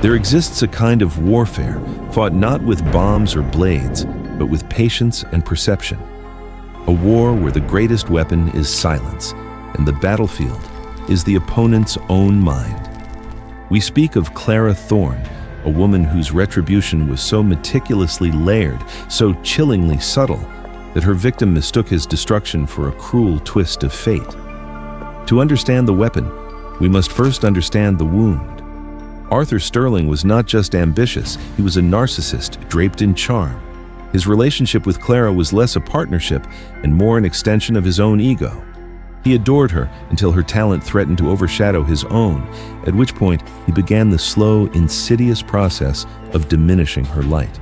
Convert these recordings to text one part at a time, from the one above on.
There exists a kind of warfare fought not with bombs or blades, but with patience and perception. A war where the greatest weapon is silence, and the battlefield is the opponent's own mind. We speak of Clara Thorne, a woman whose retribution was so meticulously layered, so chillingly subtle, that her victim mistook his destruction for a cruel twist of fate. To understand the weapon, we must first understand the wound. Arthur Stirling was not just ambitious, he was a narcissist draped in charm. His relationship with Clara was less a partnership and more an extension of his own ego. He adored her until her talent threatened to overshadow his own, at which point he began the slow, insidious process of diminishing her light.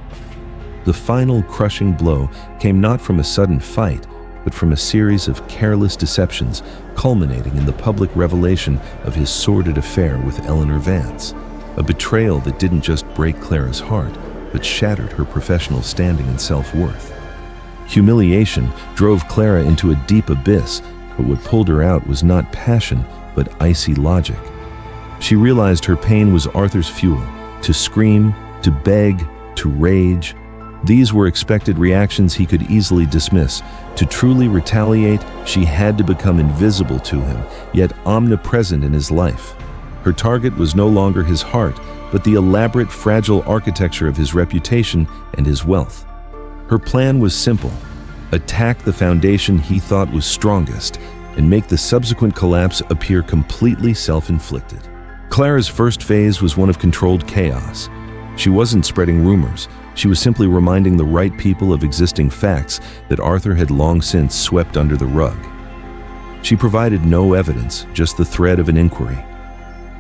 The final crushing blow came not from a sudden fight, but from a series of careless deceptions, culminating in the public revelation of his sordid affair with Eleanor Vance, a betrayal that didn't just break Clara's heart, but shattered her professional standing and self-worth. Humiliation drove Clara into a deep abyss, but what pulled her out was not passion, but icy logic. She realized her pain was Arthur's fuel, to scream, to beg, to rage. These were expected reactions he could easily dismiss. To truly retaliate, she had to become invisible to him, yet omnipresent in his life. Her target was no longer his heart, but the elaborate, fragile architecture of his reputation and his wealth. Her plan was simple: attack the foundation he thought was strongest and make the subsequent collapse appear completely self-inflicted. Clara's first phase was one of controlled chaos. She wasn't spreading rumors. She was simply reminding the right people of existing facts that Arthur had long since swept under the rug. She provided no evidence, just the thread of an inquiry.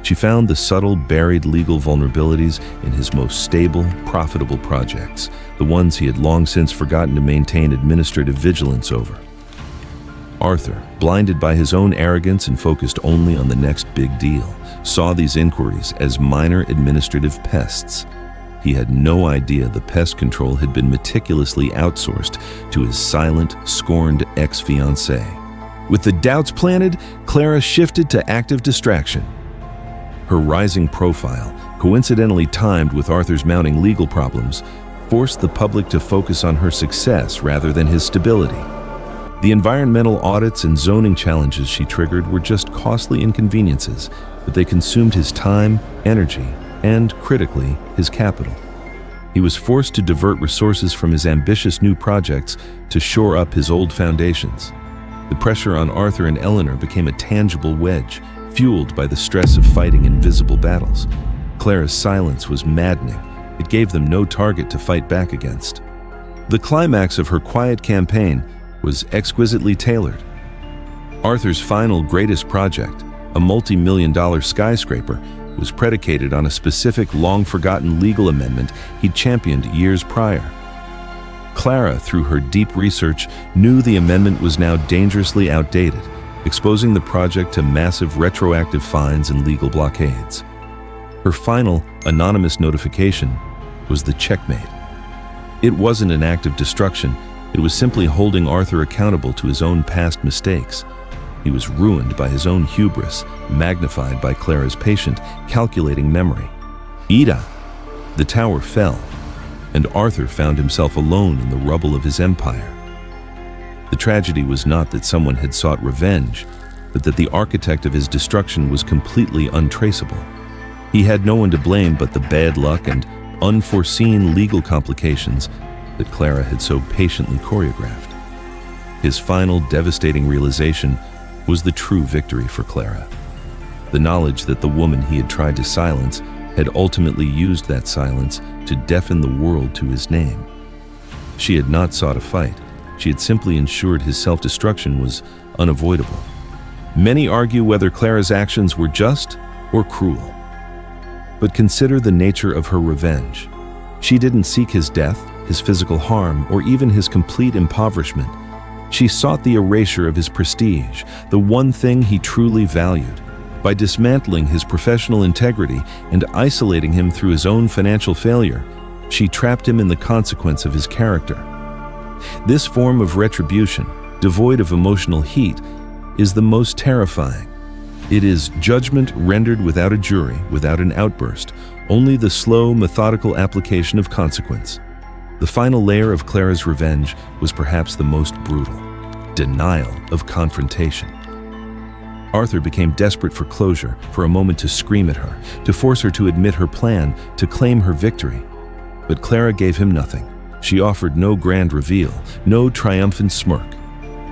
She found the subtle, buried legal vulnerabilities in his most stable, profitable projects, the ones he had long since forgotten to maintain administrative vigilance over. Arthur, blinded by his own arrogance and focused only on the next big deal, saw these inquiries as minor administrative pests. He had no idea the pest control had been meticulously outsourced to his silent, scorned ex-fiancée. With the doubts planted, Clara shifted to active distraction. Her rising profile, coincidentally timed with Arthur's mounting legal problems, forced the public to focus on her success rather than his stability. The environmental audits and zoning challenges she triggered were just costly inconveniences, but they consumed his time, energy, and, critically, his capital. He was forced to divert resources from his ambitious new projects to shore up his old foundations. The pressure on Arthur and Eleanor became a tangible wedge, fueled by the stress of fighting invisible battles. Clara's silence was maddening. It gave them no target to fight back against. The climax of her quiet campaign was exquisitely tailored. Arthur's final greatest project, a multi-million-dollar skyscraper, was predicated on a specific long-forgotten legal amendment he'd championed years prior. Clara, through her deep research, knew the amendment was now dangerously outdated, exposing the project to massive retroactive fines and legal blockades. Her final, anonymous notification was the checkmate. It wasn't an act of destruction, it was simply holding Arthur accountable to his own past mistakes. He was ruined by his own hubris, magnified by Clara's patient, calculating memory. Ida! The tower fell, and Arthur found himself alone in the rubble of his empire. The tragedy was not that someone had sought revenge, but that the architect of his destruction was completely untraceable. He had no one to blame but the bad luck and unforeseen legal complications that Clara had so patiently choreographed. His final devastating realization was the true victory for Clara. The knowledge that the woman he had tried to silence had ultimately used that silence to deafen the world to his name. She had not sought a fight. She had simply ensured his self-destruction was unavoidable. Many argue whether Clara's actions were just or cruel. But consider the nature of her revenge. She didn't seek his death, his physical harm, or even his complete impoverishment. She sought the erasure of his prestige, the one thing he truly valued. By dismantling his professional integrity and isolating him through his own financial failure, she trapped him in the consequence of his character. This form of retribution, devoid of emotional heat, is the most terrifying. It is judgment rendered without a jury, without an outburst, only the slow, methodical application of consequence. The final layer of Clara's revenge was perhaps the most brutal: denial of confrontation. Arthur became desperate for closure, for a moment to scream at her, to force her to admit her plan, to claim her victory. But Clara gave him nothing. She offered no grand reveal, no triumphant smirk.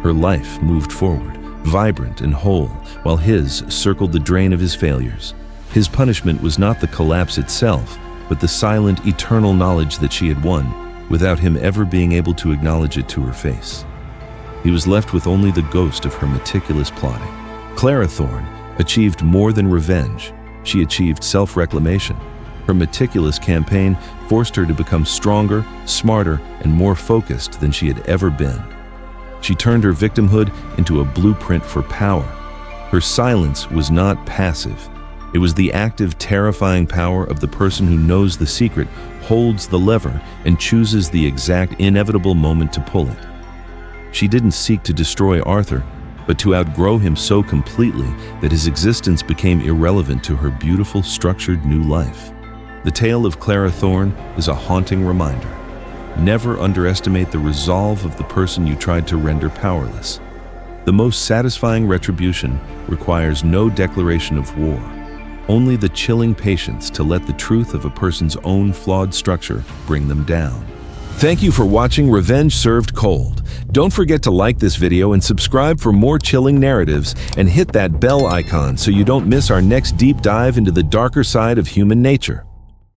Her life moved forward, vibrant and whole, while his circled the drain of his failures. His punishment was not the collapse itself, but the silent, eternal knowledge that she had won, without him ever being able to acknowledge it to her face. He was left with only the ghost of her meticulous plotting. Clara Thorne achieved more than revenge. She achieved self-reclamation. Her meticulous campaign forced her to become stronger, smarter, and more focused than she had ever been. She turned her victimhood into a blueprint for power. Her silence was not passive. It was the active, terrifying power of the person who knows the secret, holds the lever, and chooses the exact, inevitable moment to pull it. She didn't seek to destroy Arthur, but to outgrow him so completely that his existence became irrelevant to her beautiful, structured new life. The tale of Clara Thorne is a haunting reminder. Never underestimate the resolve of the person you tried to render powerless. The most satisfying retribution requires no declaration of war, only the chilling patience to let the truth of a person's own flawed structure bring them down. Thank you for watching Revenge Served Cold. Don't forget to like this video and subscribe for more chilling narratives, and hit that bell icon so you don't miss our next deep dive into the darker side of human nature.